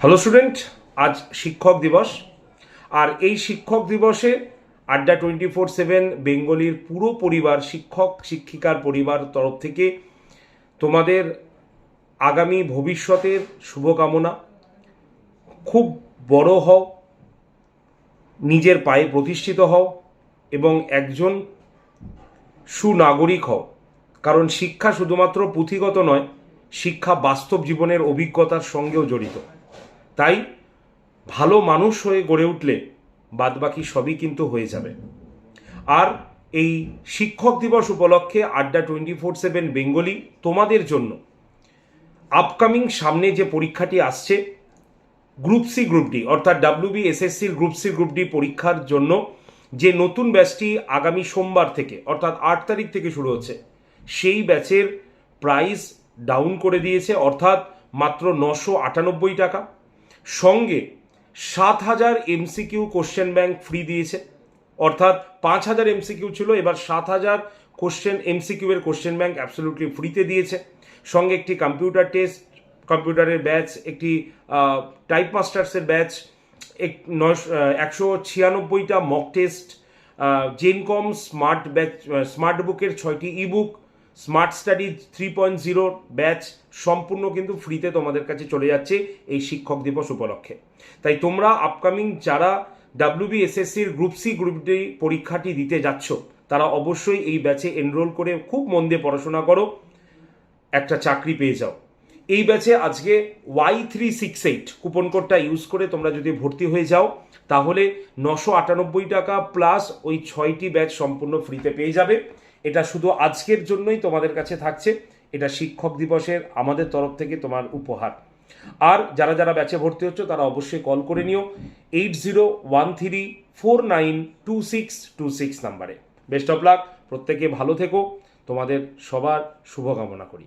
Hello student, আজ শিক্ষক দিবস। আর এই শিক্ষক দিবসে আড্ডা 24/7 বেঙ্গলির পুরো পরিবার, শিক্ষক শিক্ষিকার পরিবার তরফ থেকে তোমাদের আগামী ভবিষ্যতের শুভকামনা। খুব বড় হও, নিজের পায়ে প্রতিষ্ঠিত হও এবং একজন সুনাগরিক হও। কারণ শিক্ষা শুধুমাত্র পুঁথিগত নয়, শিক্ষা বাস্তব জীবনের অভিজ্ঞতার সঙ্গেও জড়িত। তাই ভালো মানুষ হয়ে গড়ে উঠলে বাদবাকি সবই কিন্তু হয়ে যাবে। আর এই শিক্ষক দিবস উপলক্ষে আড্ডা 24/7 বেঙ্গলি তোমাদের জন্য আপকামিং সামনে যে পরীক্ষাটি আসছে, গ্রুপ সি গ্রুপ ডি অর্থাৎ WBSSCর গ্রুপ সি গ্রুপ ডি পরীক্ষার জন্য যে নতুন ব্যাচটি আগামী সোমবার থেকে অর্থাৎ 8 তারিখ থেকে শুরু হচ্ছে, সেই ব্যাচের প্রাইস ডাউন করে দিয়েছে, অর্থাৎ মাত্র 998 টাকা। সঙ্গে 7,000 MCQ কোশ্চেন ব্যাংক ফ্রি দিয়েছে। অর্থাৎ 5,000 MCQ ছিল, এবার 7,000 MCQ এর কোশ্চেন ব্যাংক অ্যাবসলিউটলি ফ্রিতে দিয়েছে। সঙ্গে একটি কম্পিউটার টেস্ট, কম্পিউটারের ব্যাচ, একটি টাইপ মাস্টার্সের ব্যাচ, 196টা মক টেস্ট, জেনকম স্মার্ট বুকের 6টি ইবুক, স্মার্ট স্টাডি 3.0 ব্যাচ সম্পূর্ণ কিন্তু ফ্রিতে তোমাদের কাছে চলে যাচ্ছে এই শিক্ষক দিবস উপলক্ষে। তাই তোমরা আপকামিং যারা WBSSCর গ্রুপ সি গ্রুপ ডি পরীক্ষাটি দিতে যাচ্ছ, তারা অবশ্যই এই ব্যাচে এনরোল করে খুব মন দিয়ে পড়াশোনা করো, একটা চাকরি পেয়ে যাও। এই ব্যাচে আজকে Y368 কুপন কোডটা ইউজ করে তোমরা যদি ভর্তি হয়ে যাও, তাহলে 998 টাকা প্লাস ওই 6টি ব্যাচ সম্পূর্ণ ফ্রিতে পেয়ে যাবে। এটা শুধু আজকের জন্যই তোমাদের কাছে থাকছে, এটা শিক্ষক দিবসের আমাদের তরফ থেকে তোমার উপহার। আর যারা যারা ব্যাচে ভর্তি হচ্ছে তারা অবশ্যই কল করে নিও 8013492626 নাম্বারে। বেস্ট অফ লাক, প্রত্যেকে ভালো থেকো, তোমাদের সবার শুভকামনা করি।